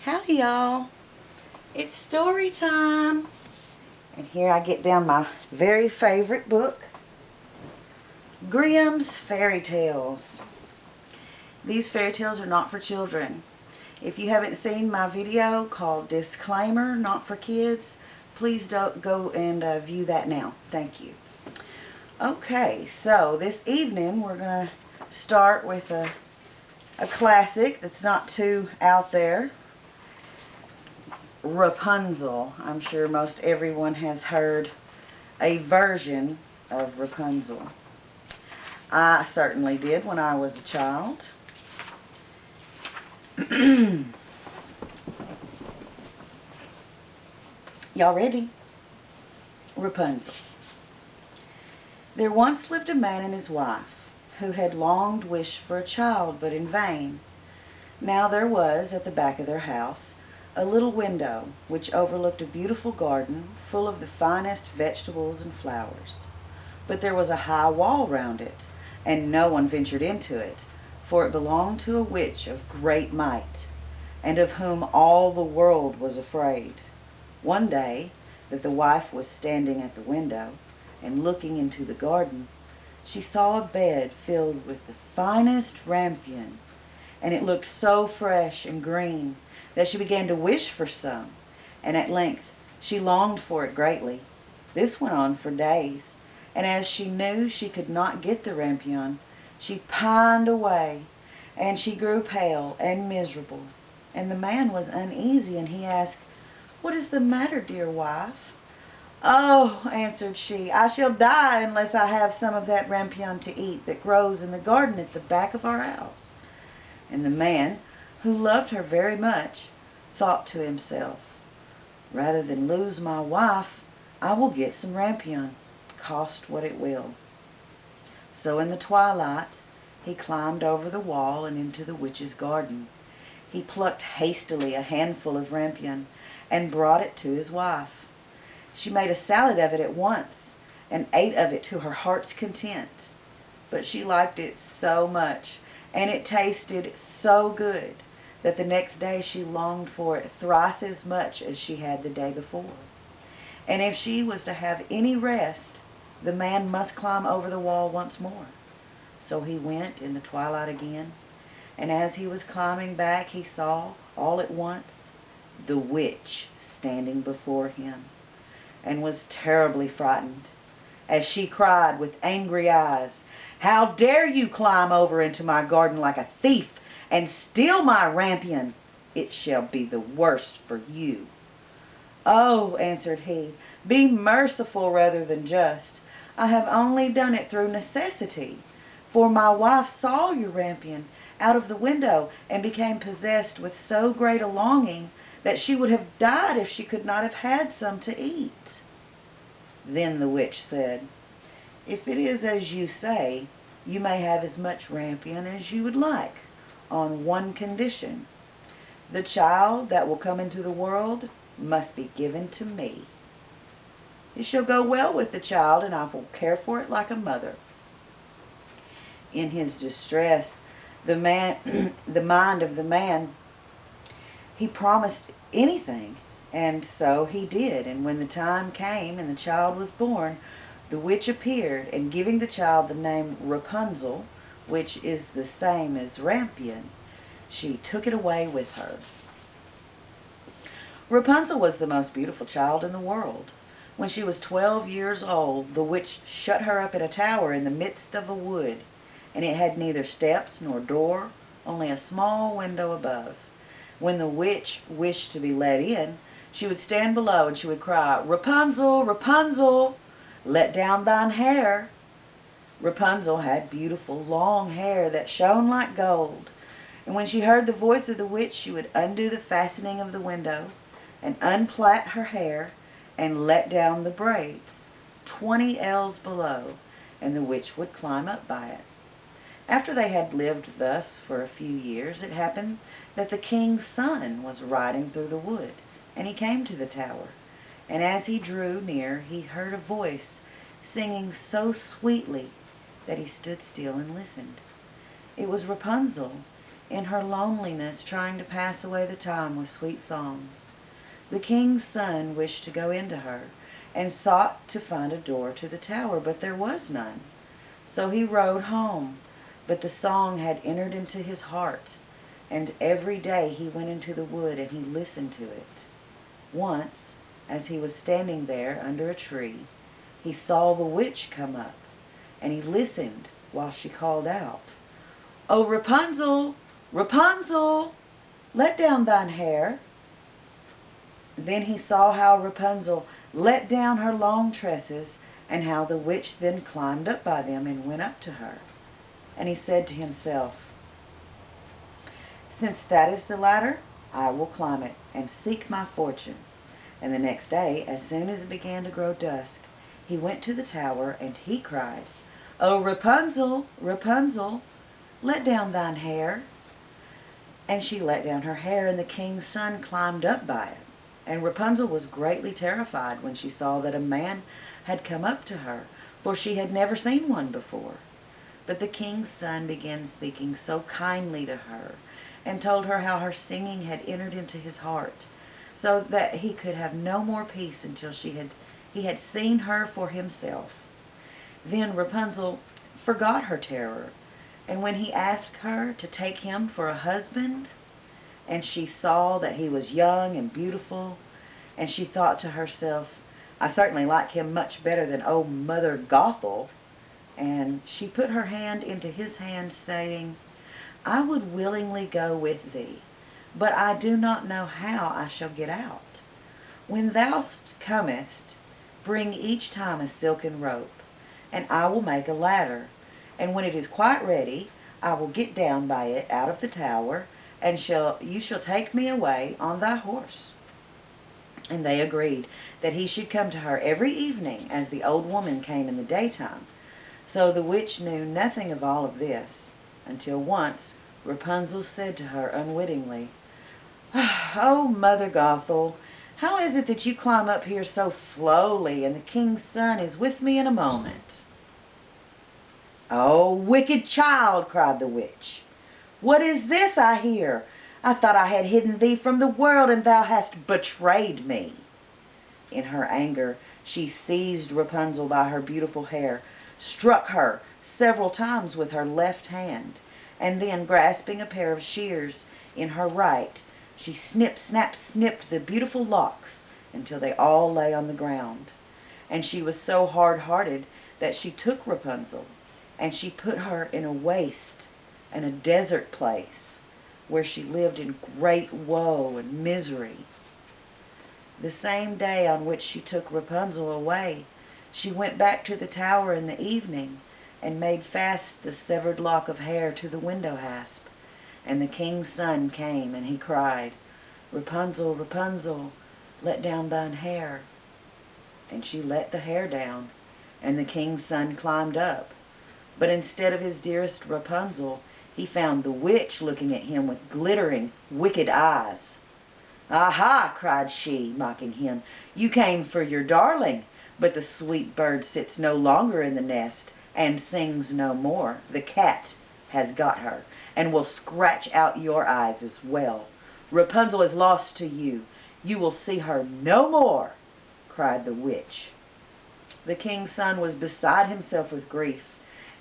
Howdy y'all, it's story time. And here I get down my very favorite book, Grimm's Fairy Tales. These fairy tales are not for children. If you haven't seen my video called Disclaimer, Not for Kids, please don't go and view that now. Thank you. Okay, so this evening we're going to start with a classic that's not too out there. Rapunzel. I'm sure most everyone has heard a version of Rapunzel. I certainly did when I was a child. Y'all ready? Rapunzel. There once lived a man and his wife who had long wished for a child, but in vain. Now there was, at the back of their house, a little window which overlooked a beautiful garden full of the finest vegetables and flowers. But there was a high wall round it, and no one ventured into it, for it belonged to a witch of great might, and of whom all the world was afraid. One day, that the wife was standing at the window and looking into the garden, she saw a bed filled with the finest rampion, and it looked so fresh and green that she began to wish for some, and at length she longed for it greatly. This went on for days, and as she knew she could not get the rampion, she pined away, and she grew pale and miserable. And the man was uneasy, and he asked, "What is the matter, dear wife?" "Oh," answered she, "I shall die unless I have some of that rampion to eat that grows in the garden at the back of our house." And the man, who loved her very much, thought to himself, "Rather than lose my wife, I will get some rampion, cost what it will." So in the twilight he climbed over the wall and into the witch's garden. He plucked hastily a handful of rampion and brought it to his wife. She made a salad of it at once and ate of it to her heart's content. But she liked it so much, and it tasted so good, that the next day she longed for it thrice as much as she had the day before. And if she was to have any rest, the man must climb over the wall once more. So he went in the twilight again, and as he was climbing back, he saw, all at once, the witch standing before him, and was terribly frightened, as she cried with angry eyes, "How dare you climb over into my garden like a thief and steal my rampion? It shall be the worst for you." "Oh," answered he, "be merciful rather than just. I have only done it through necessity, for my wife saw your rampion out of the window and became possessed with so great a longing that she would have died if she could not have had some to eat." Then the witch said, "If it is as you say, you may have as much rampion as you would like, on one condition. The child that will come into the world must be given to me. It shall go well with the child, and I will care for it like a mother." In his distress, the mind of the man, he promised anything, and so he did. And when the time came and the child was born, the witch appeared, and giving the child the name Rapunzel, which is the same as rampion, she took it away with her. Rapunzel was the most beautiful child in the world. When she was 12 years old, the witch shut her up in a tower in the midst of a wood, and it had neither steps nor door, only a small window above. When the witch wished to be let in, she would stand below and she would cry, "Rapunzel, Rapunzel, let down thine hair." Rapunzel had beautiful long hair that shone like gold, and when she heard the voice of the witch, she would undo the fastening of the window and unplait her hair and let down the braids 20 ells below, and the witch would climb up by it. After they had lived thus for a few years, it happened that the king's son was riding through the wood, and he came to the tower. And as he drew near, he heard a voice singing so sweetly that he stood still and listened. It was Rapunzel, in her loneliness, trying to pass away the time with sweet songs. The king's son wished to go into her, and sought to find a door to the tower, but there was none. So he rode home, but the song had entered into his heart, and every day he went into the wood and he listened to it. Once, as he was standing there under a tree, he saw the witch come up, and he listened while she called out, "O Rapunzel, Rapunzel, let down thine hair." Then he saw how Rapunzel let down her long tresses, and how the witch then climbed up by them and went up to her. And he said to himself, "Since that is the ladder, I will climb it and seek my fortune." And the next day, as soon as it began to grow dusk, he went to the tower, and he cried, "O Rapunzel, Rapunzel, let down thine hair." And she let down her hair, and the king's son climbed up by it. And Rapunzel was greatly terrified when she saw that a man had come up to her, for she had never seen one before. But the king's son began speaking so kindly to her, and told her how her singing had entered into his heart, so that he could have no more peace until he had seen her for himself. Then Rapunzel forgot her terror, and when he asked her to take him for a husband, and she saw that he was young and beautiful, and she thought to herself, "I certainly like him much better than old Mother Gothel," and she put her hand into his hand, saying, "I would willingly go with thee, but I do not know how I shall get out. When thou comest, bring each time a silken rope, and I will make a ladder, and when it is quite ready, I will get down by it out of the tower, and you shall take me away on thy horse." And they agreed that he should come to her every evening, as the old woman came in the daytime. So the witch knew nothing of all of this, until once Rapunzel said to her unwittingly, "Oh, Mother Gothel, how is it that you climb up here so slowly, and the king's son is with me in a moment?" "Oh, wicked child," cried the witch, "what is this I hear? I thought I had hidden thee from the world, and thou hast betrayed me." In her anger, she seized Rapunzel by her beautiful hair, struck her several times with her left hand, and then, grasping a pair of shears in her right, she snip, snap, snipped the beautiful locks until they all lay on the ground. And she was so hard-hearted that she took Rapunzel, and she put her in a waste and a desert place, where she lived in great woe and misery. The same day on which she took Rapunzel away, she went back to the tower in the evening, and made fast the severed lock of hair to the window hasp. And the king's son came, and he cried, "Rapunzel, Rapunzel, let down thine hair." And she let the hair down, and the king's son climbed up. But instead of his dearest Rapunzel, he found the witch looking at him with glittering, wicked eyes. "Aha!" cried she, mocking him, "you came for your darling, but the sweet bird sits no longer in the nest, and sings no more. The cat has got her, and will scratch out your eyes as well. Rapunzel is lost to you. You will see her no more," cried the witch. The king's son was beside himself with grief,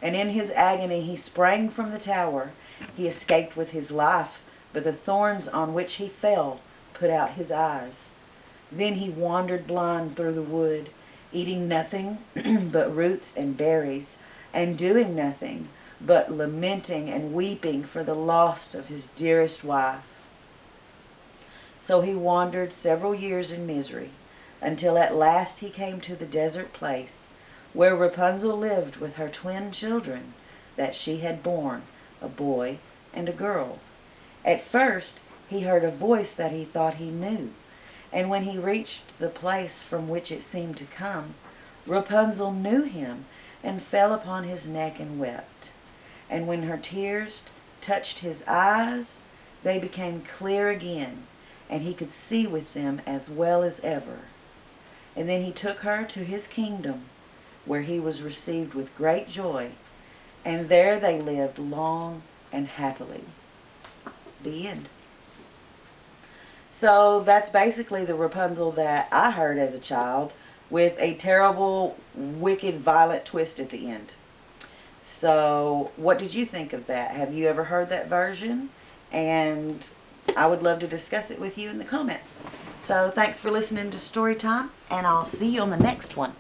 and in his agony he sprang from the tower. He escaped with his life, but the thorns on which he fell put out his eyes. Then he wandered blind through the wood, eating nothing but roots and berries, and doing nothing but lamenting and weeping for the loss of his dearest wife. So he wandered several years in misery, until at last he came to the desert place, where Rapunzel lived with her twin children that she had borne, a boy and a girl. At first he heard a voice that he thought he knew, and when he reached the place from which it seemed to come, Rapunzel knew him, and fell upon his neck and wept. And when her tears touched his eyes, they became clear again, and he could see with them as well as ever. And then he took her to his kingdom, where he was received with great joy, and there they lived long and happily. The end. So that's basically the Rapunzel that I heard as a child, with a terrible, wicked, violent twist at the end. So what did you think of that? Have you ever heard that version? And I would love to discuss it with you in the comments. So thanks for listening to Story Time, and I'll see you on the next one.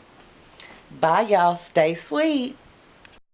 Bye, y'all. Stay sweet.